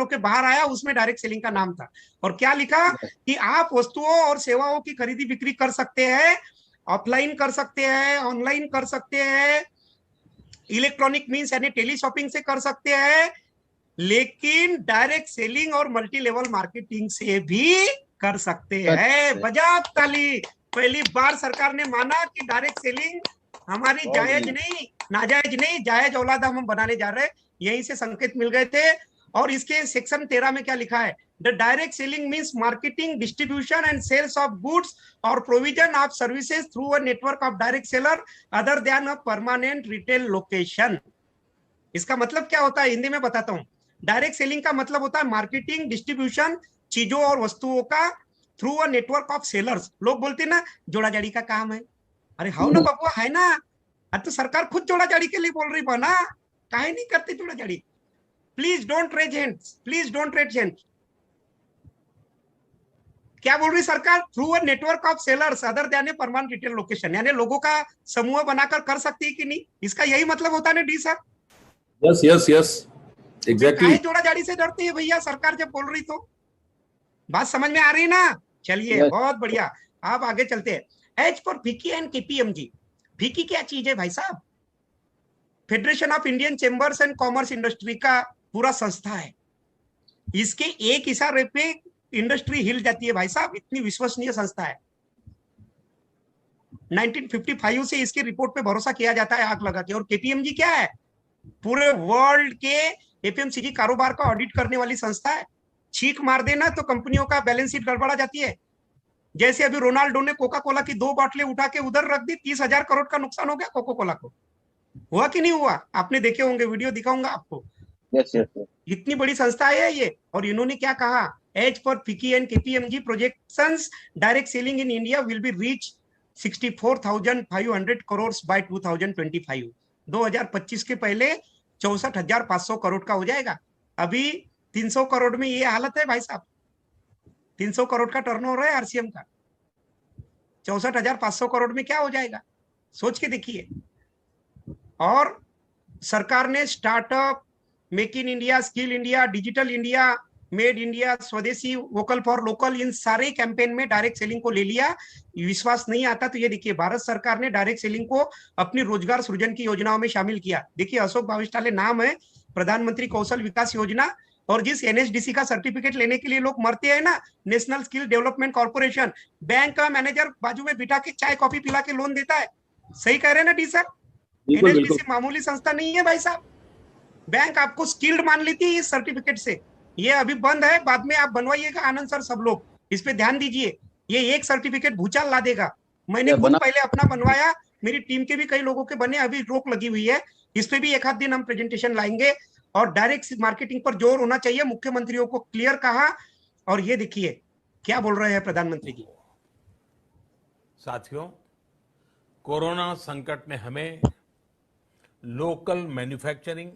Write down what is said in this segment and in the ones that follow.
के बाहर आया, उसमें डायरेक्ट सेलिंग का नाम था। और क्या लिखा कि आप वस्तुओं और सेवाओं की खरीदी बिक्री कर सकते हैं, ऑफलाइन कर सकते हैं, ऑनलाइन कर सकते हैं, इलेक्ट्रॉनिक मीन्स यानी टेली शॉपिंग से कर सकते हैं, लेकिन डायरेक्ट सेलिंग और मल्टी लेवल मार्केटिंग से भी कर सकते हैं। बजाओ ताली। पहली बार सरकार ने माना कि डायरेक्ट सेलिंग हमारी जायज नहीं, नाजायज नहीं, जायज औलाद हम बनाने जा रहे हैं। यहीं से संकेत मिल गए थे। और इसके सेक्शन 13 में क्या लिखा है? The direct selling means marketing, distribution and sales of goods और provision of services through a network of direct seller other than a permanent retail location. इसका मतलब क्या होता है, हिंदी में बताता हूं। डायरेक्ट सेलिंग का मतलब होता है मार्केटिंग, डिस्ट्रीब्यूशन चीजों और वस्तुओं का through a network of sellers. लोग बोलते हैं ना जोड़ा जाड़ी का काम है। अरे हाउ ना बबुआ, है ना। अब तो सरकार खुद जोड़ा जाड़ी के लिए बोल रही बना, काहे नहीं करते जोड़ा जाड़ी। Please don't raise hands, please don't raise hands. क्या बोल रही सरकार? Through a network of sellers other than permanent retail location, यानी लोगों का समूह बनाकर कर सकती है कि नहीं, इसका यही मतलब होता है ना D sir. Yes yes yes, exactly. काहे जोड़ा जाड़ी से डरती है भैया सरकार जब बोल रही तो? बात समझ में आ रही ना? चलिए yes. बहुत बढ़िया। आप आगे चलते हैं। एज पर फिकी एंड केपीएमजी। फिकी क्या चीज है भाई साहब? Federation of Indian chambers and commerce industry का पूरा संस्था है। इसके एक इशारे पे इंडस्ट्री हिल जाती है भाई साहब, इतनी विश्वसनीय संस्था है। 1955 से इसकी रिपोर्ट पे भरोसा किया जाता है आंख लगा के। और केपीएमजी क्या है? पूरे वर्ल्ड के एफएमसीजी कारोबार का ऑडिट करने वाली संस्था है। छींक मार देना तो कंपनियों का बैलेंस शीट गड़बड़ा जाती है। जैसे अभी रोनाल्डो ने कोका कोला की 2 बोतलें उठा के उधर रख दी, 30,000 करोड़ का नुकसान हो गया कोका कोला को। हुआ कि नहीं हुआ? आपने देखे होंगे, वीडियो दिखाऊंगा आपको। Yes yes yes. इतनी बड़ी संस्था है ये। और इन्होंने क्या कहा? एज पर FICCI and KPMG projections, direct selling in India will be reach 64,500 crore by 2025। 2025 के पहले 64,500 करोड़ का हो जाएगा। अभी 300 करोड़ में ये हालत है भाई साहब। 300 करोड़ का टर्नओवर है आरसीएम का, 64,500 करोड़ में क्या हो जाएगा, सोच के देखिए। और सरकार ने startup, make in India, skill India, digital India, made India, स्वदेशी, वोकल फॉर लोकल, इन सारे कैंपेन में डायरेक्ट सेलिंग को ले लिया। विश्वास नहीं आता तो ये देखिए, भारत सरकार ने डायरेक्ट सेलिंग को अपनी रोजगार सृजन की योजनाओं में शामिल किया। देखिए अशोक भाविष्टाले नाम है, प्रधानमंत्री कौशल विकास योजना। और जिस एनएसडीसी का सर्टिफिकेट लेने के लिए लोग मरते हैं ना, national skill development corporation, bank का मैनेजर बाजू में बिठा के चाय कॉफी पिला के लोन देता है। सही कह रहे हैं ना डी सर? बिल्कुल बिल्कुल। एनएसडीसी मामूली संस्था नहीं है भाई साहब। बैंक आपको स्किल्ड मान लेती है इस सर्टिफिकेट से। ये अभी बंद है, बाद में आप बनवाइएगा आनंद सर, सब लोग इस पे ध्यान दीजिए। ये एक सर्टिफिकेट भूचाल ला देगा। मैंने खुद पहले अपना बनवाया, मेरी टीम के भी कई लोगों के बने, अभी रोक लगी हुई है। इस पे भी एक आध दिन हम प्रेजेंटेशन लाएंगे। और डायरेक्ट मार्केटिंग पर जोर होना चाहिए, मुख्यमंत्रियों को क्लियर कहा। और ये देखिए क्या बोल रहे हैं प्रधानमंत्री जी। साथियों, कोरोना संकट ने हमें local manufacturing,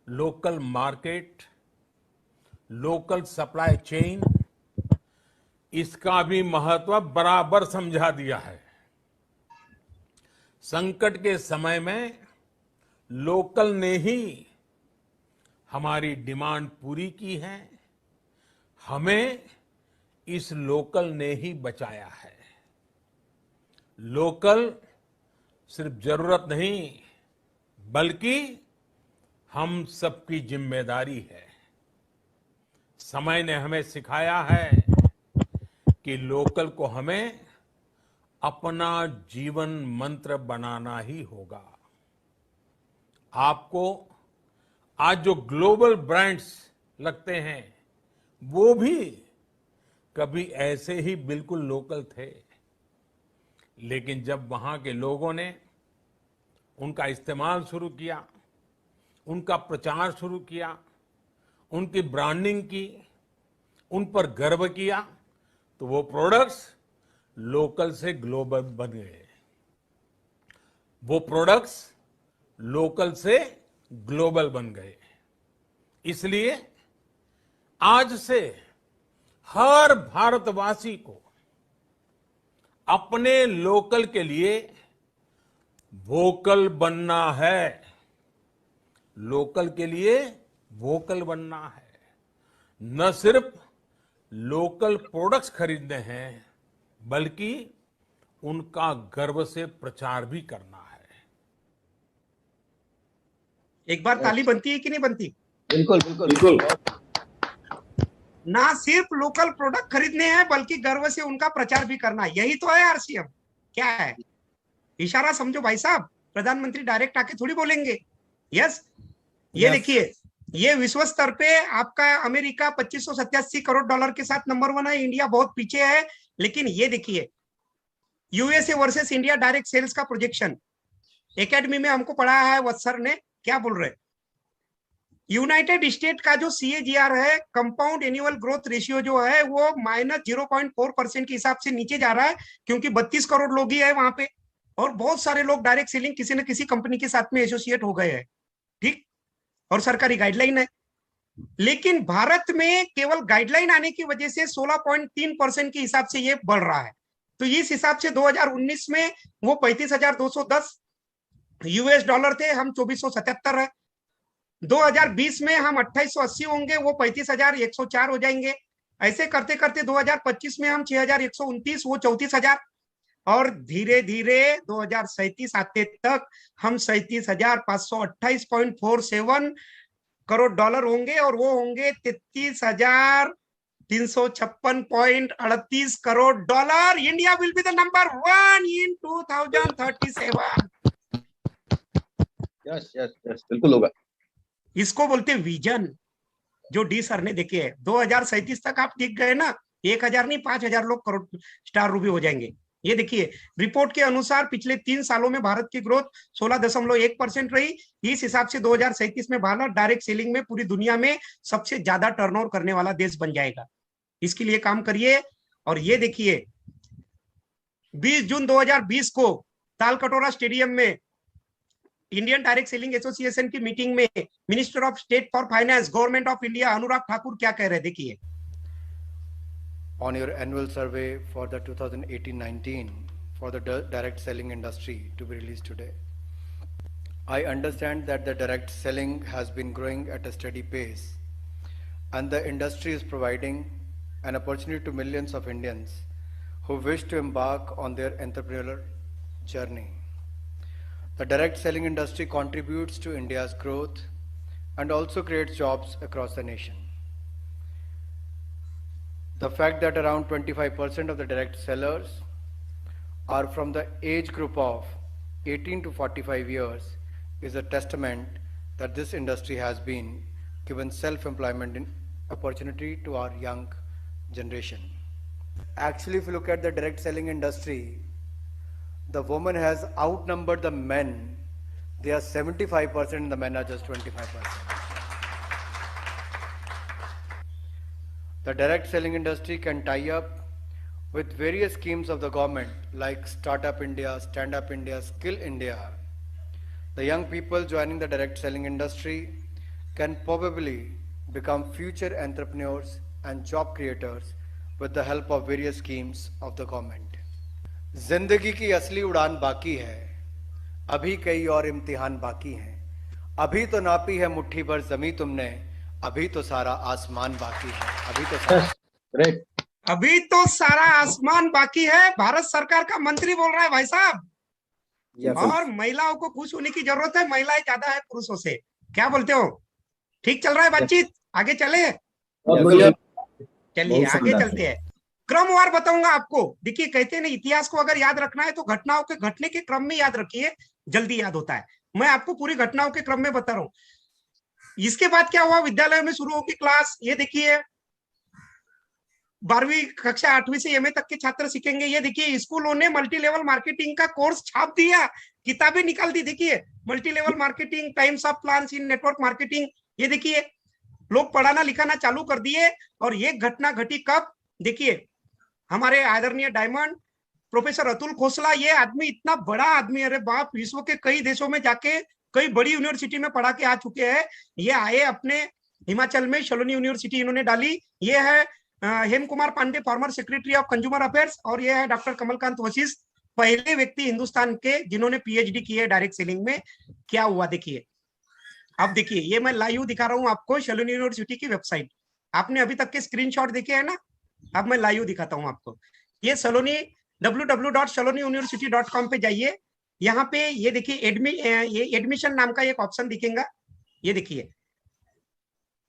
local market, local supply chain, इसका भी महत्व बराबर समझा दिया है। संकट के समय में लोकल ने ही हमारी डिमांड पूरी की है, हमें इस लोकल ने ही बचाया है। लोकल सिर्फ जरूरत नहीं, बल्कि हम सबकी जिम्मेदारी है। समय ने हमें सिखाया है कि लोकल को हमें अपना जीवन मंत्र बनाना ही होगा। आपको आज जो ग्लोबल ब्रांड्स लगते हैं, वो भी कभी ऐसे ही बिल्कुल लोकल थे। लेकिन जब वहां के लोगों ने उनका इस्तेमाल शुरू किया, उनका प्रचार शुरू किया, उनकी ब्रांडिंग की, उन पर गर्व किया, तो वो प्रोडक्ट्स लोकल से ग्लोबल बन गए। वो प्रोडक्ट्स लोकल से ग्लोबल बन गए। इसलिए आज से हर भारतवासी को अपने लोकल के लिए वोकल बनना है। लोकल के लिए वोकल बनना है, न सिर्फ लोकल प्रोडक्ट्स खरीदने हैं बल्कि उनका गर्व से प्रचार भी करना है। एक बार ताली बनती है कि नहीं बनती? बिल्कुल बिल्कुल बिल्कुल। ना सिर्फ लोकल प्रोडक्ट खरीदने हैं बल्कि गर्व से उनका प्रचार भी करना है। यही तो है आरसीएम। क्या है? इशारा समझो भाई साहब, प्रधानमंत्री डायरेक्ट आके थोड़ी बोलेंगे। यस, ये देखिए, ये विश्व स्तर पे आपका अमेरिका 2587 करोड़ डॉलर के साथ नंबर 1 है, इंडिया बहुत पीछे है। लेकिन ये देखिए, USA versus India direct sales का प्रोजेक्शन एकेडमी में हमको पढ़ा है वत्सर ने, क्या बोल रहे हैं? यूनाइटेड स्टेट का जो सीएजीआर है, कंपाउंड एनुअल ग्रोथ रेशियो जो है, वो -0.4% के हिसाब से नीचे जा रहा है, क्योंकि 32 करोड़ लोग ही है वहां पे, और बहुत सारे लोग डायरेक्ट सेलिंग किसी न किसी कंपनी के साथ में एसोसिएट हो गए हैं। ठीक, और सरकारी गाइडलाइन है। लेकिन भारत में केवल गाइडलाइन आने की वजह से 16.3% के हिसाब से ये बढ़ रहा है। तो इस हिसाब से 2019 में वो 35,210 यूएस डॉलर थे, हम 2477 है। 2020 में हम 2880 होंगे, वो 35,104 हो जाएंगे। ऐसे करते करते 2025 में हम 6,129, वो 34,000, और धीरे धीरे 2037 आते तक हम 37,528.47 करोड़ डॉलर होंगे, और वो होंगे 33,356.38 crore dollar. India will be the number 1 in 2037। Yes yes yes, बिल्कुल होगा। इसको बोलते विजन, जो डी सर ने देखे है। 2037 तक आप टिक गए ना, 1,000 नहीं 5,000 लोग करोड़ स्टार रूपी हो जाएंगे। ये देखिए, रिपोर्ट के अनुसार पिछले 3 सालों में भारत की ग्रोथ 16.1% रही। इस हिसाब से 2037 में भारत डायरेक्ट सेलिंग में पूरी दुनिया में सबसे ज्यादा टर्नओवर करने वाला देश बन जाएगा। इसके लिए काम करिए। और ये देखिए, 20 जून 2020 को तालकटोरा स्टेडियम में इंडियन डायरेक्ट सेलिंग एसोसिएशन की मीटिंग में minister of state for finance, government of India, Anurag Thakur क्या कह रहे, देखिए। On your annual survey for the 2018-19 for the direct selling industry to be released today, I understand that the direct selling has been growing at a steady pace, and the industry is providing an opportunity to millions of Indians who wish to embark on their entrepreneurial journey. The direct selling industry contributes to India's growth and also creates jobs across the nation. The fact that around 25% of the direct sellers are from the age group of 18 to 45 years is a testament that this industry has been given self-employment opportunity to our young generation. Actually, if you look at the direct selling industry, the woman has outnumbered the men. They are 75% and the men are just 25%. The direct selling industry can tie up with various schemes of the government like Startup India, Stand Up India, Skill India. The young people joining the direct selling industry can probably become future entrepreneurs and job creators with the help of various schemes of the government. जिंदगी की असली उड़ान बाकी है, अभी कई और इम्तिहान बाकी हैं। अभी तो नापी है मुट्ठी भर जमी तुमने, अभी तो सारा आसमान बाकी है। अभी तो सारा आसमान बाकी है, भारत सरकार का मंत्री बोल रहा है भाई साहब। और महिलाओं को खुश होने की जरूरत है, महिलाएं ज्यादा है पुरुषों से। क्या बोलते हो? ठीक चल रहा है बातचीत? आगे चले, चलिए आगे चलते हैं। क्रमवार बताऊंगा आपको। देखिए, कहते हैं ना, इतिहास को अगर याद रखना है तो घटनाओं के घटने के क्रम में याद रखिए, जल्दी याद होता है। मैं आपको पूरी घटनाओं के क्रम में बता रहा हूं। इसके बाद क्या हुआ, विद्यालय में शुरू होगी क्लास। ये देखिए, 12वीं कक्षा 8वीं से एमए तक के छात्र सीखेंगे। ये देखिए, स्कूलों ने मल्टी लेवल मार्केटिंग का कोर्स छाप दिया, किताबें निकाल दी। देखिए, multi level marketing, times of plans in network marketing. ये देखिए, लोग पढ़ाना लिखाना चालू कर दिए। और ये घटना घटी कब? देखिए, हमारे आदरणीय डायमंड प्रोफेसर अतुल खोसला, ये आदमी इतना बड़ा आदमी, अरे बाप, विश्व के कई देशों में जाके कई बड़ी यूनिवर्सिटी में पढ़ा के आ चुके हैं। ये आए अपने हिमाचल में शलोनी यूनिवर्सिटी इन्होंने डाली। ये है Hem Kumar Pandey, former secretary of consumer affairs, और ये है डॉक्टर कमलकांत वशिष्ठ, पहले व्यक्ति हिंदुस्तान के जिन्होंने पीएचडी की है डायरेक्ट सेलिंग में। क्या हुआ देखिए, अब देखिए, ये मैं लाइव दिखा रहा हूँ आपको सलोनी यूनिवर्सिटी की वेबसाइट। आपने अभी तक के स्क्रीनशॉट देखे हैं ना, अब मैं लाइव दिखाता हूँ आपको। ये सलोनी www.saloniuniversity.com पे जाइए। यहाँ पे ये देखिए ये एडमिशन नाम का एक ऑप्शन दिखेगा। ये देखिए,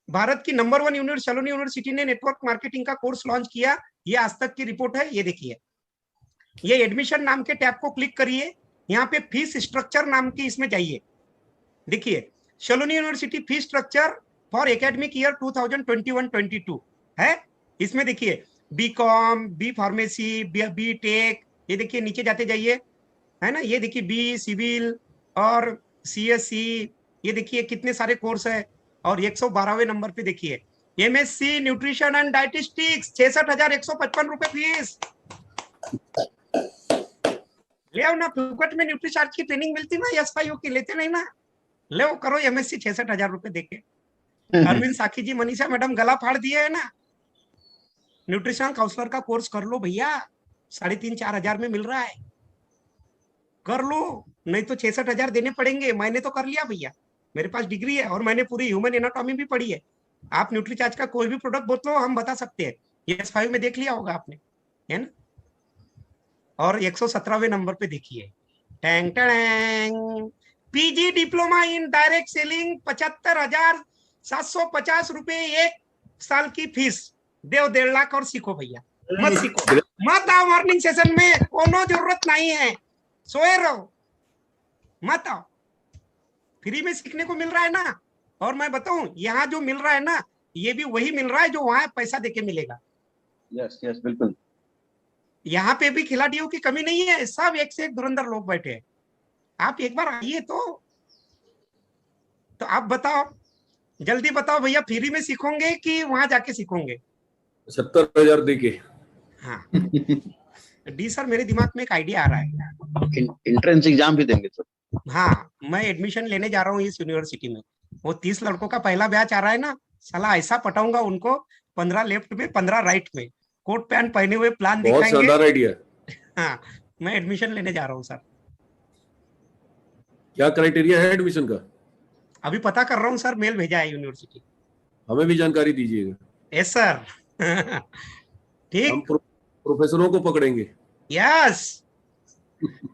भारत की नंबर 1 यूनिवर्सिटी सलोनी यूनिवर्सिटी ने नेटवर्क मार्केटिंग का कोर्स लॉन्च किया। ये आज तक की रिपोर्ट है। ये देखिए, ये एडमिशन नाम के टैब को क्लिक करिए। यहाँ पे फीस स्ट्रक्चर नाम की इसमें जाइए। देखिए, Saloni university fees structure for academic year 2021-22 है। इसमें देखिए BCom, B pharmacy, B tech, ये देखिए नीचे जाते जाइए, है ना। ये देखिए बी सिविल और सीएससी, ये देखिए कितने सारे कोर्स है। और 112वें नंबर पे देखिए एमएससी न्यूट्रिशन एंड डाइटिस्टिक्स, 66,155 रुपए फीस। ले आओ ना, फुकट में न्यूट्रीचार्ज की ट्रेनिंग मिलती ना, एसवाईओ की लेते नहीं ना। ले आओ, करो एमएससी 66,000 रुपए देके। अरविंद साखी जी, मनीषा मैडम गला फाड़ दिए है ना। न्यूट्रिशन काउंसलर का कोर्स कर लो भैया, 3,500-4 हजार में मिल रहा है, कर लो। नहीं तो 66,000 देने पड़ेंगे। मैंने तो कर लिया भैया, मेरे पास डिग्री है और मैंने पूरी ह्यूमन एनाटॉमी भी पढ़ी है। आप न्यूट्रीचार्ज का कोई भी प्रोडक्ट बोलो, हम बता सकते हैं। एस5 में देख लिया होगा आपने, है ना। और 117वें नंबर पे देखिए, Tang Tang, PG diploma in direct selling, 75,750 रुपए एक साल की फीस। देव 1.5 लाख और सीखो भैया। मत सीखो, मत आओ मॉर्निंग सेशन में, कोनो जरूरत नहीं है, सोए रहो, मत आओ। फ्री में सीखने को मिल रहा है ना। और मैं बताऊं, यहाँ जो मिल रहा है ना, ये भी वही मिल रहा है जो वहां पैसा देके मिलेगा। यस यस, बिल्कुल। यहाँ पे भी खिलाड़ियों की कमी नहीं है, सब एक से एक धुरंधर लोग बैठे हैं। आप एक बार आइए तो आप बताओ, जल्दी बताओ भैया, फ्री में सीखोगे कि वहां जाके सीखोगे? 70,000 देके। हाँ डी सर, मेरे दिमाग में एक आइडिया आ रहा है। एंट्रेंस एग्जाम भी देंगे सर? हाँ, मैं एडमिशन लेने जा रहा हूँ इस यूनिवर्सिटी में। वो 30 लड़कों का पहला बैच आ रहा है ना, साला ऐसा पटाऊंगा उनको, 15 लेफ्ट में 15 राइट में, कोट पैंट पहने हुए प्लान बहुत दिखाएंगे। शानदार आइडिया। हाँ, मैं एडमिशन लेने जा रहा हूँ सर। क्या क्राइटेरिया है एडमिशन का? अभी पता कर रहा हूँ सर, मेल भेजा है यूनिवर्सिटी। हमें भी जानकारी दीजिएगा। Yes sir. हम ठीक, प्रोफेसरों को पकड़ेंगे। यस।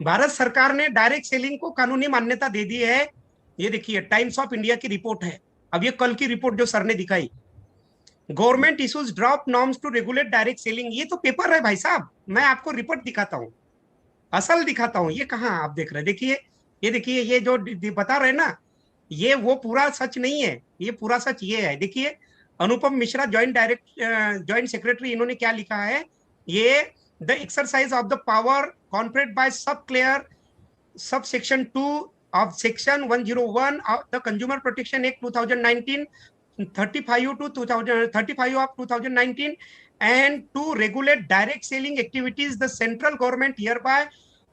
भारत सरकार ने डायरेक्ट सेलिंग को कानूनी मान्यता दे दी है। ये देखिए, टाइम्स ऑफ इंडिया की रिपोर्ट है। अब ये कल की रिपोर्ट जो सर ने दिखाई, government issues drop norms to regulate direct selling. ये तो पेपर है भाई साहब, मैं आपको रिपोर्ट दिखाता हूँ, असल दिखाता हूँ। ये कहाँ आप देख रहे हैं? देखिए, ये देखिए, ये जो बता रहे ना, ये वो पूरा सच नहीं है, ये पूरा सच ये है। देखिए, अनुपम मिश्रा ज्वाइंट सेक्रेटरी, इन्होंने क्या लिखा है, ये the exercise of the power conferred by sub clear sub section 2 of section 101 of the Consumer Protection Act 2019, 35 to 2035 of 2019, and to regulate direct selling activities, the central government hereby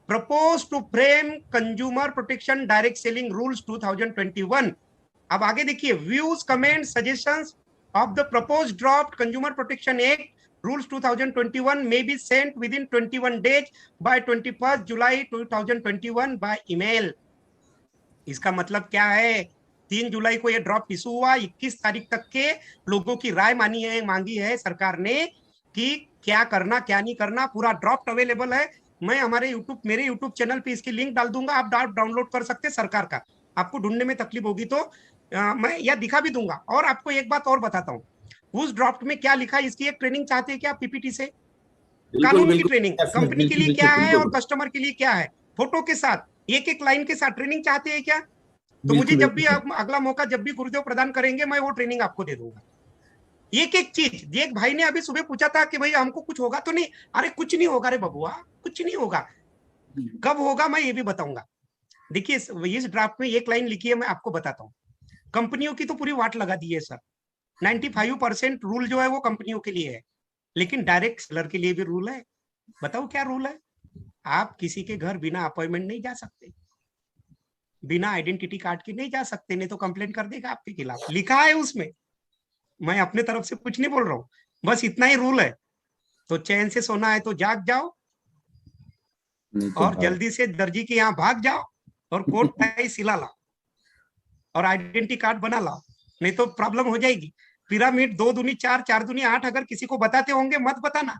propose to frame Consumer Protection Direct Selling Rules 2021. अब आगे देखिए, views, comment, suggestions of the proposed draft Consumer Protection Act Rules 2021 may be sent within 21 days by 21st July 2021 by email. इसका मतलब क्या है? 3 जुलाई को ये drop issue हुआ, 21 तारीख तक के लोगों की राय मांगी है सरकार ने कि क्या करना क्या नहीं करना। पूरा ड्रॉप अवेलेबल है। मैं मेरे यूट्यूब चैनल पे इसकी लिंक डाल दूंगा, आप डाउनलोड कर सकते हैं। सरकार का आपको ढूंढने में तकलीफ होगी तो मैं यह दिखा भी दूंगा। और आपको एक बात और बताता हूँ, उस ड्राफ्ट में क्या लिखा है, इसकी एक ट्रेनिंग चाहते हैं क्या पीपीटी से? कानून की ट्रेनिंग, कंपनी के लिए क्या है और कस्टमर के लिए क्या है, फोटो के साथ, एक एक लाइन के साथ ट्रेनिंग चाहते हैं क्या? तो मुझे जब भी अगला मौका जब भी गुरुदेव प्रदान करेंगे, मैं वो ट्रेनिंग आपको दे दूंगा, एक एक चीज। एक भाई ने अभी सुबह पूछा था कि भाई हमको कुछ होगा तो नहीं? अरे कुछ नहीं होगा रे बबुआ, कुछ नहीं होगा। कब होगा मैं ये भी बताऊंगा। देखिए, इस ड्राफ्ट में एक लाइन लिखी है, मैं आपको बताता हूँ। कंपनियों की तो पूरी वाट लगा दी है सर। 95% रूल जो है वो कंपनियों के लिए है, लेकिन डायरेक्ट सेलर के लिए भी रूल है। बताओ क्या रूल है? आप किसी के घर बिना अपॉइंटमेंट नहीं जा सकते, बिना आइडेंटिटी कार्ड के नहीं जा सकते, नहीं तो कंप्लेंट कर देगा आपके खिलाफ। लिखा है उसमें, मैं अपने तरफ से कुछ नहीं बोल रहा हूँ, बस इतना ही रूल है। तो चैन से सोना है तो जाग जाओ, और जल्दी से दर्जी के यहाँ भाग जाओ और कोट टाई सिला लाओ। और आइडेंटिटी कार्ड बना लाओ, नहीं तो प्रॉब्लम हो जाएगी। पिरामिड 2 दूनी 4, 4 दूनी 8 अगर किसी को बताते होंगे मत बताना।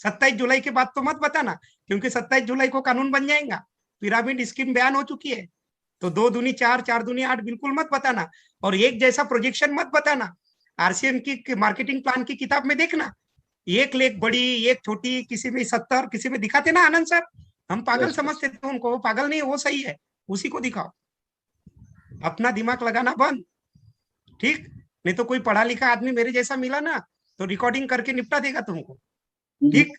27 जुलाई के बाद तो मत बताना, क्योंकि 27 जुलाई को कानून बन जाएगा। पिरामिड स्कीम बयान हो चुकी है, तो 2 दूनी 4, 4 दूनी 8 बिल्कुल मत बताना। और एक जैसा प्रोजेक्शन मत बताना। आरसीएम की मार्केटिंग प्लान की किताब में देखना, एक लेख बड़ी, एक छोटी, किसी में 70, किसी में दिखाते ना आनंद सर, हम पागल समझते थे उनको, वो पागल नहीं, वो सही है, उसी को दिखाओ। अपना दिमाग लगाना बंद, ठीक? नहीं तो कोई पढ़ा लिखा आदमी मेरे जैसा मिला ना तो रिकॉर्डिंग करके निपटा देगा तुमको, ठीक?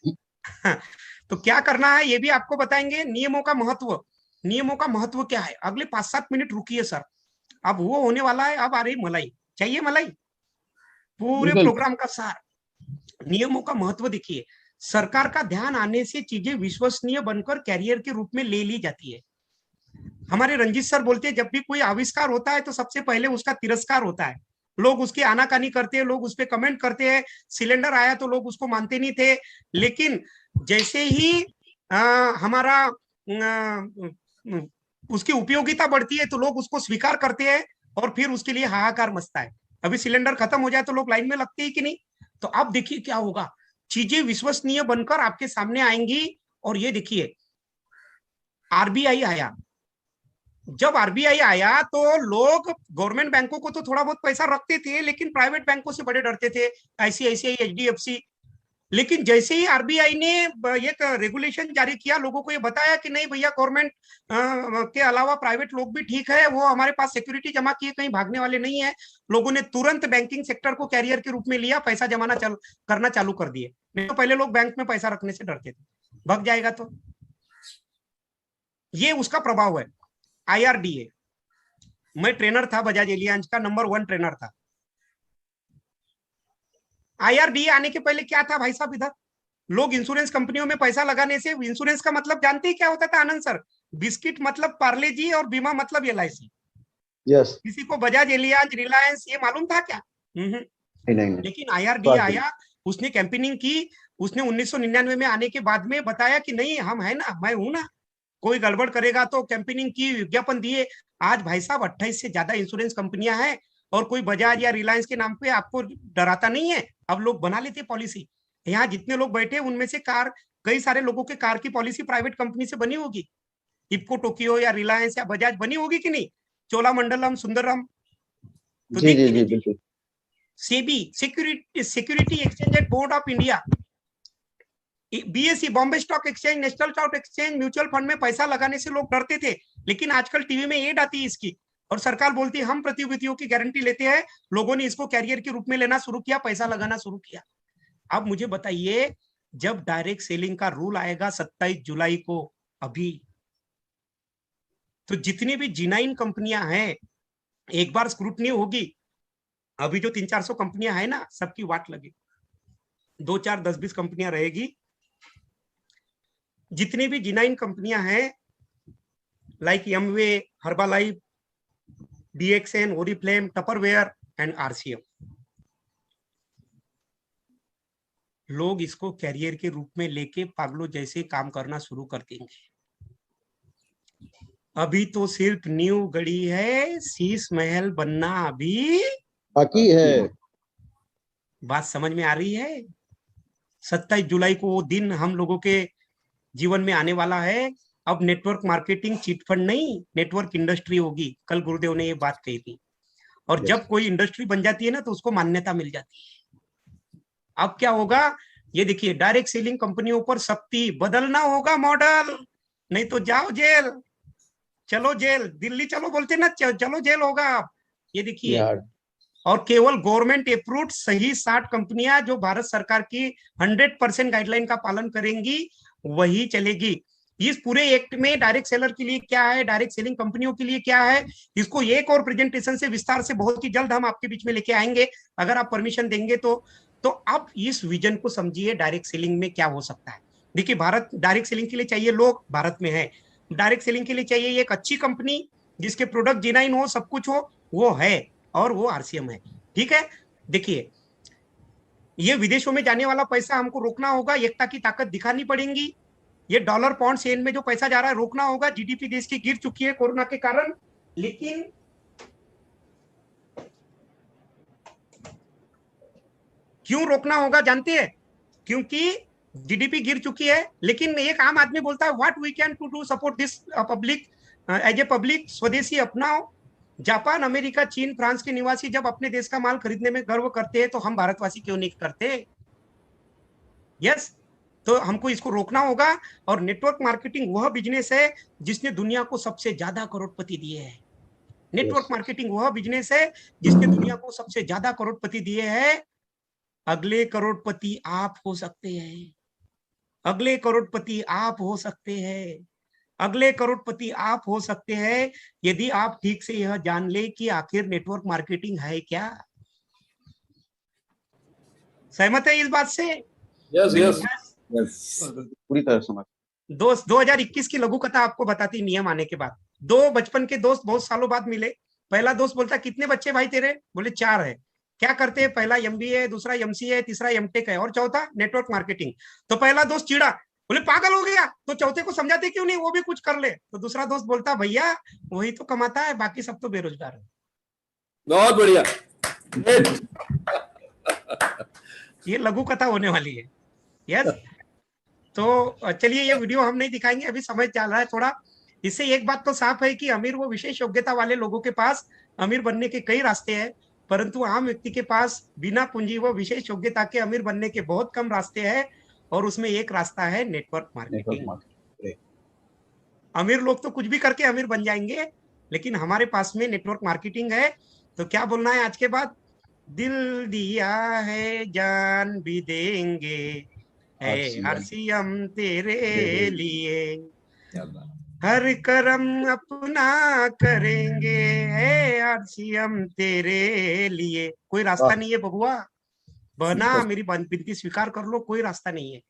तो क्या करना है ये भी आपको बताएंगे। नियमों का महत्व, नियमों का महत्व क्या है, अगले 5-7 मिनट रुकिए सर, अब वो होने वाला है। अब आ रही मलाई, चाहिए मलाई? पूरे प्रोग्राम का सार, नियमों का महत्व देखिए। सरकार का ध्यान आने से चीजें विश्वसनीय बनकर कैरियर के रूप में ले ली जाती है। हमारे रंजीत सर बोलते हैं जब भी कोई आविष्कार होता है तो सबसे पहले उसका तिरस्कार होता है, लोग उसकी आनाकानी करते हैं, लोग उस पर कमेंट करते हैं। सिलेंडर आया तो लोग उसको मानते नहीं थे, लेकिन जैसे ही हमारा उसकी उपयोगिता बढ़ती है तो लोग उसको स्वीकार करते हैं और फिर उसके लिए हाहाकार मचता है। अभी सिलेंडर खत्म हो जाए तो लोग लाइन में लगते हैं कि नहीं? तो अब देखिए क्या होगा, चीजें विश्वसनीय बनकर आपके सामने आएंगी। और ये देखिए आरबीआई आया, जब आरबीआई आया तो लोग गवर्नमेंट बैंकों को तो थोड़ा बहुत पैसा रखते थे, लेकिन प्राइवेट बैंकों से बड़े डरते थे, आईसीआईसीआई, एचडीएफसी। लेकिन जैसे ही आरबीआई ने एक रेगुलेशन जारी किया, लोगों को ये बताया कि नहीं भैया, गवर्नमेंट के अलावा प्राइवेट लोग भी ठीक है, वो हमारे पास सिक्योरिटी जमा किए, कहीं भागने वाले नहीं है। लोगों ने तुरंत बैंकिंग सेक्टर को कैरियर के रूप में लिया, पैसा जमाना करना चालू कर दिए। नहीं तो पहले लोग बैंक में पैसा रखने से डरते थे, भाग जाएगा तो। ये उसका प्रभाव है। आईआरडीए, मैं ट्रेनर था बजाज एलियांज का, नंबर 1 ट्रेनर था। आईआरडीए आने के पहले क्या था भाई साहब, इधर लोग इंश्योरेंस कंपनियों में पैसा लगाने से, इंश्योरेंस का मतलब जानते ही क्या होता था आनंद सर? बिस्किट मतलब पार्ले जी और बीमा मतलब एलआईसी। यस। किसी को बजाज एलियांज, रिलायंस ये मालूम था क्या? नहीं। लेकिन आईआरडीए आया, उसने कैंपेनिंग की, उसने 1999 में आने के बाद में बताया कि नहीं हम है ना, मैं हूं ना, कोई गड़बड़ करेगा तो कैंपेनिंग की, विज्ञापन दिए। आज भाई साहब 28 से ज्यादा इंश्योरेंस कंपनियां हैं और कोई बजाज या रिलायंस के नाम पे आपको डराता नहीं है। अब लोग बना लेते पॉलिसी। यहाँ जितने लोग बैठे उनमें से कई सारे लोगों के कार की पॉलिसी प्राइवेट कंपनी से बनी होगी, इफ्को, टोक्यो या रिलायंस या बजाज बनी होगी कि नहीं? चोलामंडलम, सुंदरम, तो जी जी जी बिल्कुल। SEBI, security exchange and board of India, BSE, Bombay stock exchange, national stock exchange, mutual fund में पैसा लगाने से लोग डरते थे। लेकिन आजकल टीवी में एड आती है इसकी, और सरकार बोलती है हम प्रतिभूतियों की गारंटी लेते हैं। लोगों ने इसको कैरियर के रूप में लेना शुरू किया, पैसा लगाना शुरू किया। अब मुझे बताइए, जब डायरेक्ट सेलिंग का रूल आएगा 27 जुलाई को, अभी तो जितनी भी जिनाइन कंपनियां हैं एक बार स्क्रूटनी होगी। अभी जो 300-400 कंपनियां हैं ना, सबकी वाट लगी, 2-4, 10-20 कंपनियां रहेगी। जितनी भी जिनाइन कंपनियां हैं like Amway, Herbalife, DXN, Oriflame, Tupperware and RCM, लोग इसको कैरियर के रूप में लेके पागलों जैसे काम करना शुरू कर देंगे। अभी तो सिर्फ नींव गड़ी है, शीश महल बनना अभी बाकी है। बात समझ में आ रही है? 27 जुलाई को वो दिन हम लोगों के जीवन में आने वाला है। अब नेटवर्क मार्केटिंग चिटफंड नहीं, नेटवर्क इंडस्ट्री होगी। कल गुरुदेव ने ये बात कही थी। और जब कोई इंडस्ट्री बन जाती है ना तो उसको मान्यता मिल जाती है। अब क्या होगा, ये देखिए, डायरेक्ट सेलिंग कंपनियों पर सख्ती, बदलना होगा मॉडल, नहीं तो जाओ जेल, चलो जेल, दिल्ली चलो बोलते ना, चलो जेल होगा। ये देखिए, और केवल गवर्नमेंट अप्रूव्ड सही 60 कंपनियां जो भारत सरकार की 100% गाइडलाइन का पालन करेंगी वही चलेगी। इस पूरे एक्ट में डायरेक्ट सेलर के लिए क्या है, डायरेक्ट सेलिंग कंपनियों के लिए क्या है, इसको एक और प्रेजेंटेशन से विस्तार से बहुत ही जल्द हम आपके बीच में लेके आएंगे, अगर आप परमिशन देंगे तो। आप इस विजन को समझिए, डायरेक्ट सेलिंग में क्या हो सकता है। देखिए, भारत डायरेक्ट सेलिंग के लिए चाहिए लोग, भारत में है। डायरेक्ट सेलिंग के लिए चाहिए एक अच्छी कंपनी जिसके प्रोडक्ट जेन्युइन हो, सब कुछ हो, वो है, और वो आरसीएम है। ठीक है, देखिए, ये विदेशों में जाने वाला पैसा हमको रोकना होगा, एकता की ताकत दिखानी पड़ेगी। ये डॉलर, पाउंड, येन में जो पैसा जा रहा है रोकना होगा। जीडीपी देश की गिर चुकी है कोरोना के कारण, लेकिन क्यों रोकना होगा जानते हैं? क्योंकि जीडीपी गिर चुकी है। लेकिन एक आम आदमी बोलता है what we can to do support this public as a public, स्वदेशी अपनाओ। जापान, अमेरिका, चीन, फ्रांस के निवासी जब अपने देश का माल खरीदने में गर्व करते हैं तो हम भारतवासी क्यों नहीं करते? यस, तो हमको इसको रोकना होगा। और नेटवर्क मार्केटिंग वह बिजनेस है जिसने दुनिया को सबसे ज्यादा करोड़पति दिए हैं। नेटवर्क मार्केटिंग वह बिजनेस है जिसने दुनिया को सबसे ज्यादा करोड़पति दिए हैं। अगले करोड़पति आप हो सकते हैं, अगले करोड़पति आप हो सकते हैं, अगले करोड़पति आप हो सकते हैं, यदि आप ठीक से यह जान ले कि आखिर नेटवर्क मार्केटिंग है क्या। सहमत है इस बात से? यस यस पूरी तरह समझ। दोस्त 2021 की लघु कथा आपको बताती नियम आने के बाद। दो बचपन के दोस्त बहुत सालों बाद मिले। पहला दोस्त बोलता कितने बच्चे भाई तेरे? बोले 4 है। क्या करते हैं? पहला एमबीए, दूसरा एमसीए, तीसरा एमटेक है और चौथा नेटवर्क मार्केटिंग। तो पहला दोस्त चिड़ा, बोले पागल हो गया, तो चौथे को समझाते क्यों नहीं, वो भी कुछ कर ले। तो दूसरा दोस्त बोलता भैया वही तो कमाता है, बाकी सब तो बेरोजगार है। बहुत बढ़िया। ये लघु कथा होने वाली है। यस, तो चलिए ये वीडियो हम नहीं दिखाएंगे, अभी समय चल रहा है थोड़ा। इससे एक बात तो साफ है कि अमीर व विशेष योग्यता वाले लोगों के पास अमीर बनने के कई रास्ते हैं, परंतु आम व्यक्ति के पास बिना पूंजी व विशेष योग्यता के अमीर बनने के बहुत कम रास्ते हैं, और उसमें एक रास्ता है नेटवर्क मार्केटिंग। अमीर लोग तो कुछ भी करके अमीर बन जाएंगे, लेकिन हमारे पास में नेटवर्क मार्केटिंग है। तो क्या बोलना है आज के बाद? दिल दिया है जान भी देंगे, है आरसीएम तेरे लिए, हर करम अपना करेंगे, है आरसीएम तेरे लिए। कोई रास्ता नहीं है बबुआ, बना मेरी विनती स्वीकार कर लो, कोई रास्ता नहीं है।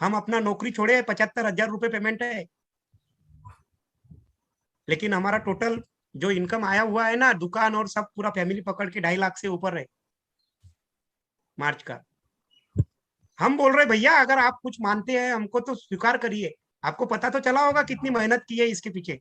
हम अपना नौकरी छोड़े, 75,000 रुपए पेमेंट है, लेकिन हमारा टोटल जो इनकम आया हुआ है ना, दुकान और सब पूरा फैमिली पकड़ के 2.5 लाख से ऊपर है मार्च का। हम बोल रहे भैया अगर आप कुछ मानते हैं हमको तो स्वीकार करिए। आपको पता तो चला होगा कितनी मेहनत की है इसके पीछे,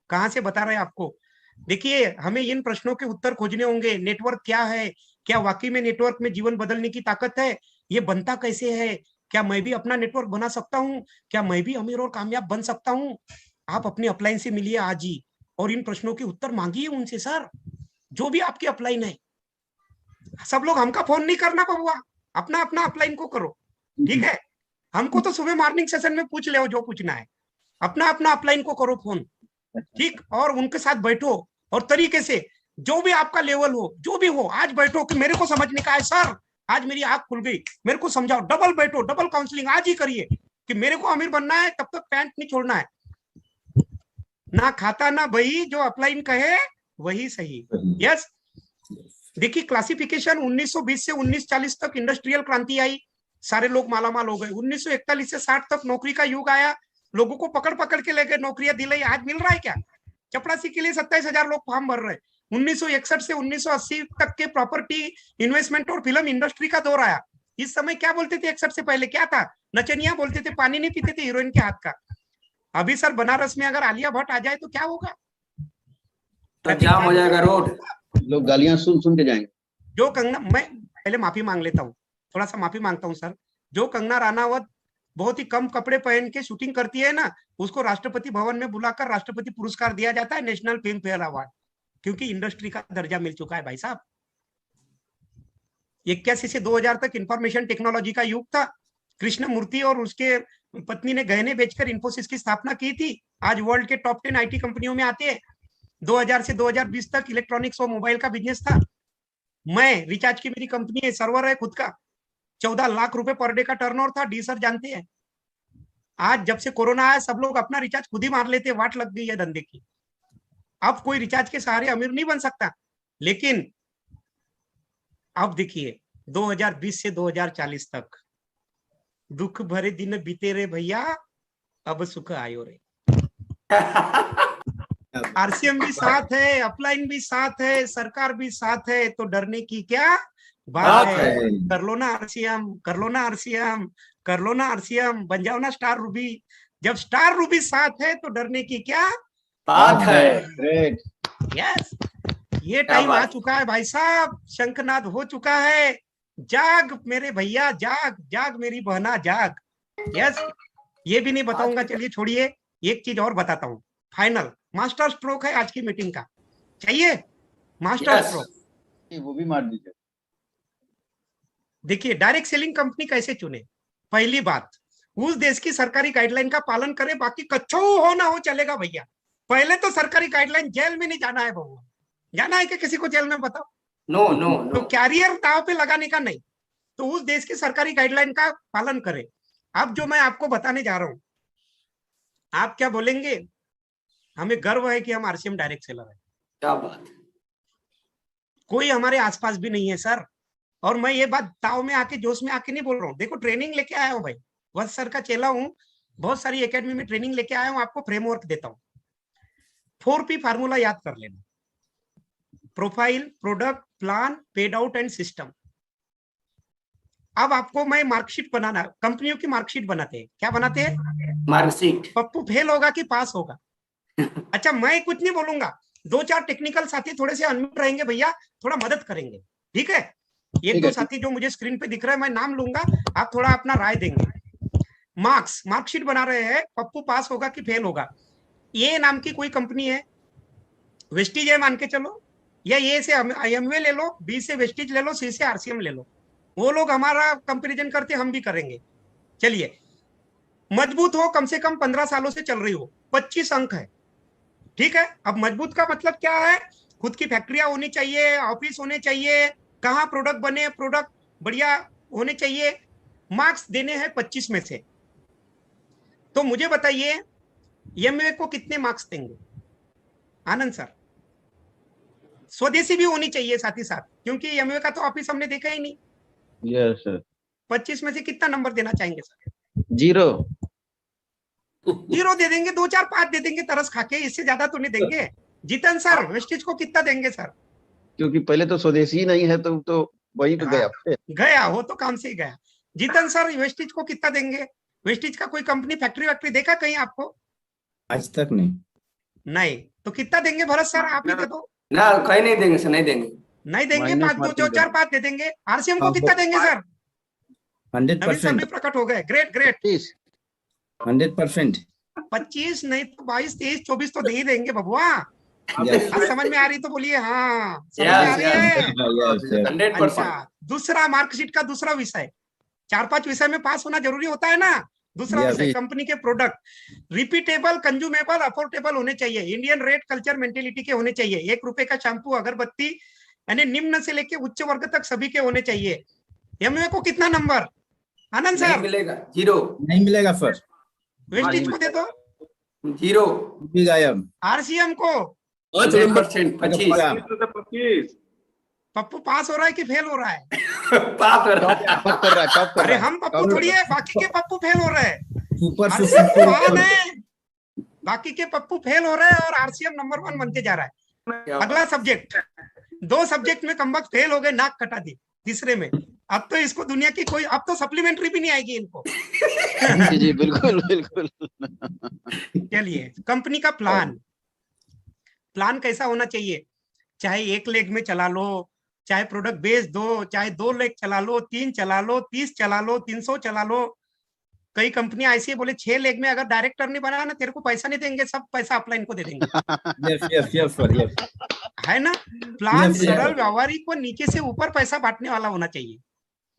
कहां से बता रहे हैं आपको। देखिए हमें इन प्रश्नों के उत्तर खोजने होंगे। नेटवर्क क्या है? क्या वाकई में नेटवर्क में जीवन बदलने की ताकत है? ये बनता कैसे है? क्या मैं भी अपना नेटवर्क बना सकता हूँ? क्या मैं भी अमीर और कामयाब बन सकता हूँ? आप अपने अपलाइन से मिलिए आज ही और इन प्रश्नों के उत्तर मांगिए उनसे। सर जो भी आपकी अपलाइन है, सब लोग हमका फोन नहीं करना बबुआ, अपना अपना अपलाइन को करो, ठीक है? हमको तो सुबह मॉर्निंग सेशन में पूछ ले जो पूछना है, अपना अपना अपलाइन को करो फोन, ठीक? और उनके साथ बैठो और तरीके से जो भी आपका लेवल हो, जो भी हो, आज बैठो कि मेरे को समझने का है सर, आज मेरी आंख खुल गई, मेरे को समझाओ। डबल बैठो, डबल काउंसलिंग आज ही करिए कि मेरे को अमीर बनना है, तब तक पैंट नहीं छोड़ना है। ना खाता ना बही, जो अपलाइन कहे वही सही। यस, देखिए क्लासिफिकेशन 1920 से 1940 तक इंडस्ट्रियल क्रांति आई, सारे लोग मालामाल हो गए। 1941 से 60 तक नौकरी का युग आया, लोगों को पकड़ पकड़ के लेके नौकरियां दिलाई। आज मिल रहा है क्या? चपरासी के लिए 27,000 लोग फॉर्म भर रहे। 1961 से 1980 तक के प्रॉपर्टी, इन्वेस्टमेंट और फिल्म इंडस्ट्री का दौर आया। इस समय क्या बोलते थे? 61 से पहले क्या था? नचनिया बोलते थे, पानी नहीं पीते थे हीरोइन के हाथ का। अभी सर बनारस में अगर आलिया भट्ट आ जाए तो क्या होगा? तो जाम हो जाएगा रोड, लोग गालियां सुन सुन के जाएंगे। जो कंगना, मैं पहले माफी मांग लेता हूँ, थोड़ा सा माफी मांगता हूँ सर। जो कंगना रानावत बहुत ही कम कपड़े पहन के शूटिंग करती है ना, उसको राष्ट्रपति भवन में बुलाकर राष्ट्रपति पुरस्कार दिया जाता है, नेशनल फिल्म फेयर अवार्ड, क्योंकि इंडस्ट्री का दर्जा मिल चुका है भाई साहब। 81 से 2000 तक इंफॉर्मेशन टेक्नोलॉजी का युग था। कृष्णमूर्ति और उसके पत्नी ने गहने बेचकर इन्फोसिस की स्थापना की थी। आज वर्ल्ड के टॉप 10 आईटी कंपनियों में आते हैं। 2000 से 2020 तक इलेक्ट्रॉनिक्स और मोबाइल का बिजनेस था। मैं रिचार्ज की मेरी कंपनी है, सर्वर है खुद का, 14 लाख रुपए पर डे का टर्नओवर था। डी सर जानते हैं। आज जब से कोरोना आया सब लोग अपना रिचार्ज खुद ही मार लेते, वाट लग गई है धंधे की। अब कोई रिचार्ज के सहारे अमीर नहीं बन सकता। लेकिन अब देखिए 2020 से 2040 तक दुख भरे दिन बीते रे भैया, अब सुख आयो रे। आरसीएम भी साथ है, अपलाइन भी साथ है, सरकार भी साथ है, तो डरने की क्या बात है? कर लो ना आरसीएम, कर लो ना आरसीएम, कर लो ना आरसीएम, बन जाओ ना स्टार रूबी। जब स्टार रूबी साथ है तो डरने की क्या बात है। ग्रेट। यस, ये टाइम आ चुका है भाई साहब, शंखनाद हो चुका है। जाग मेरे भैया, जाग जाग मेरी बहना जाग। यस, ये भी नहीं बताऊंगा, चलिए छोड़िए, एक चीज और बताता हूँ। फाइनल मास्टर स्ट्रोक है आज की मीटिंग का, चाहिए मास्टर Yes. स्ट्रोक। वो भी मार दीजिए। देखिए, डायरेक्ट सेलिंग कंपनी कैसे चुने। पहली बात, उस देश की सरकारी गाइडलाइन का पालन करे, बाकी कच्छो हो ना हो चलेगा भैया। पहले तो सरकारी गाइडलाइन, जेल में नहीं जाना है बबुआ। जाना है कि किसी को जेल में, बताओ। No, no, तो no. कैरियर दाव पे लगाने का नहीं, तो उस देश की सरकारी गाइडलाइन का पालन करे। अब जो मैं आपको बताने जा रहा हूं, आप क्या बोलेंगे? हमें गर्व है कि हम आरसीएम डायरेक्ट सेलर है। क्या बात। कोई हमारे आसपास भी नहीं है सर। और मैं ये बात ताव में आके, जोश में आके नहीं बोल रहा हूँ। देखो, ट्रेनिंग लेके आया हूँ भाई, वत्स सर का चेला हूँ, बहुत सारी एकेडमी में ट्रेनिंग लेके आया हूँ, आपको फ्रेमवर्क देता हूँ। 4P फार्मूला याद कर लेना: profile, product, plan, paid out and system. अब आपको मैं मार्कशीट बनाना, कंपनियों की मार्कशीट बनाते हैं, क्या बनाते हैं? मार्कशीट। पप्पू फेल होगा कि पास होगा। अच्छा, मैं कुछ नहीं बोलूंगा, 2-4 टेक्निकल साथी थोड़े से अनम्यूट रहेंगे भैया, थोड़ा मदद करेंगे, ठीक है? एक दो साथी जो मुझे स्क्रीन पे दिख रहा है, मैं नाम लूंगा, आप थोड़ा अपना राय देंगे। मार्कशीट बना रहे हैं, पप्पू पास होगा कि फेल होगा। ए नाम की कोई कंपनी है, वेस्टिज है मान के चलो, या ए से एमवे ले लो, बी से वेस्टिज ले लो, सी से आरसीएम ले लो। वो लोग हमारा कंपेरिजन करते, हम भी करेंगे। चलिए, मजबूत हो, कम से कम 15 सालों से चल रही हो, 25 अंक है, ठीक है? अब मजबूत का मतलब क्या है? खुद की फैक्ट्रियां होनी चाहिए, ऑफिस होने चाहिए, कहाँ प्रोडक्ट बने, प्रोडक्ट बढ़िया होने चाहिए। मार्क्स देने हैं 25 में से। तो मुझे बताइए, एमवे को कितने मार्क्स देंगे? आनंद सर, स्वदेशी भी होनी चाहिए साथ ही साथ, क्योंकि एमवे का तो ऑफिस हमने देखा ही नहीं। Yes sir. 25 में से कितना नंबर देना चाहेंगे सर? 0। 0 दे देंगे, 2-4-5 दे देंगे तरस खाके, इससे ज्यादा तो नहीं देंगे। जीतन सर, वेस्टिज को कितना देंगे सर? क्योंकि पहले तो स्वदेशी ही नहीं है, तो वहीं पे गया। गया हो तो काम से ही गया। जीतन सर, वेस्टिज को कितना देंगे? वेस्टिज का कोई कंपनी, फैक्ट्री वैक्ट्री देखा कहीं आपको? आज तक नहीं। नहीं, तो कितना देंगे भरत सर? आप ही दे दो। ना, कहीं नहीं देंगे सर, नहीं देंगे। नहीं देंगे, माइनस 5, 2, 4, 5 दे देंगे। आरसीएम को कितना देंगे सर? 100%। भी प्रकट हो गए, ग्रेट ग्रेट। 100%। 25 नहीं तो 22, 23, 24 तो दे ही देंगे बबुआ। आज समझ में आ रही तो बोलिए हाँ, समझ में आ रही है। 100%। अच्छा, दूसरा मार्कशीट का दूसरा विषय, 4-5 विषय में पास होना जरूरी होता है ना। दूसरा विषय, कंपनी के प्रोडक्ट रिपीटेबल, कंज्यूमेबल, अफोर्डेबल होने चाहिए, इंडियन रेट कल्चर मेंटेलिटी के होने चाहिए, 1 रुपए का शैम्पू, अगरबत्ती, यानी निम्न से लेके उच्च वर्ग तक सभी के होने चाहिए। एमवे को कितना नंबर? आनंद नहीं सर, मिलेगा, 0। नहीं मिलेगा सर। वेस्टिज को दे दो, 0। भी गायब। आरसीएम को 100%। 25। 25। पप्पू पास हो रहा है कि फेल हो रहा है? पास हो रहा है। टॉप कर रहा है, टॉप कर अरे रहा है। हम पप्पू थोड़ी है, बाकी के पप्पू फेल हो रहे हैं। सुपर से आरसीएम सुपर महान है, बाकी के पप्पू फेल हो रहे हैं और आरसीएम नंबर 1 बनते जा रहा है। अगला सब्जेक्ट, 2 सब्जेक्ट में कमबख्त फेल हो गए, नाक कटा दी तीसरे में। अब तो इसको दुनिया की कोई, अब तो सप्लीमेंट्री भी नहीं आएगी इनको। जी जी, बिल्कुल बिल्कुल। चलिए, कंपनी का प्लान कैसा होना चाहिए? चाहे 1 लेग में चला लो, चाहे प्रोडक्ट बेच दो, चाहे 2 लेग चला लो, 3 चला लो, 30 चला लो, 300 चला लो। कई कंपनियां ऐसी है, बोले 6 लेग में अगर डायरेक्टर नहीं बना ना, तेरे को पैसा नहीं देंगे, सब पैसा अपलाइन को दे देंगे। Yes yes yes sir, yes. है ना? Plan Yes, yes. सरल, व्यावहारिक और नीचे से ऊपर पैसा बांटने वाला होना चाहिए।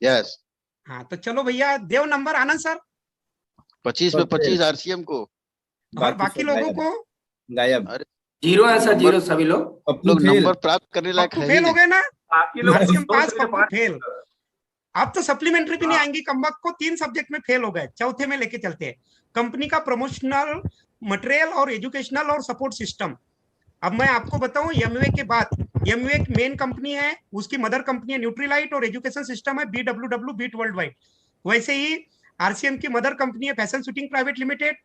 यस। हाँ, तो चलो भैया, देव नंबर आनंद सर। 25 में 25 आरसीएम को। और बाकी लोगों को गायब। 0 है सर, 0 सभी लोग। पप्पू लोग फेल। नंबर प्राप्त करने लायक पप्पू है ही फेल हो नहीं। गए ना, बाकी लोग आरसीएम पास, दो से पप्पू फेल। अब तो सप्लीमेंट्री भी नहीं आएंगी, कमबख्त को 3 सब्जेक्ट में फेल हो गए, चौथे में लेके चलते हैं। कंपनी का प्रमोशनल मटेरियल और एजुकेशनल और सपोर्ट सिस्टम। अब मैं आपको बताऊं, एमवे के बाद, एमवे एक मेन कंपनी है, उसकी मदर कंपनी है न्यूट्रीलाइट और एजुकेशन सिस्टम है BWW बीट वर्ल्ड वाइड। वैसे ही आरसीएम की मदर कंपनी है फैशन शूटिंग प्राइवेट लिमिटेड,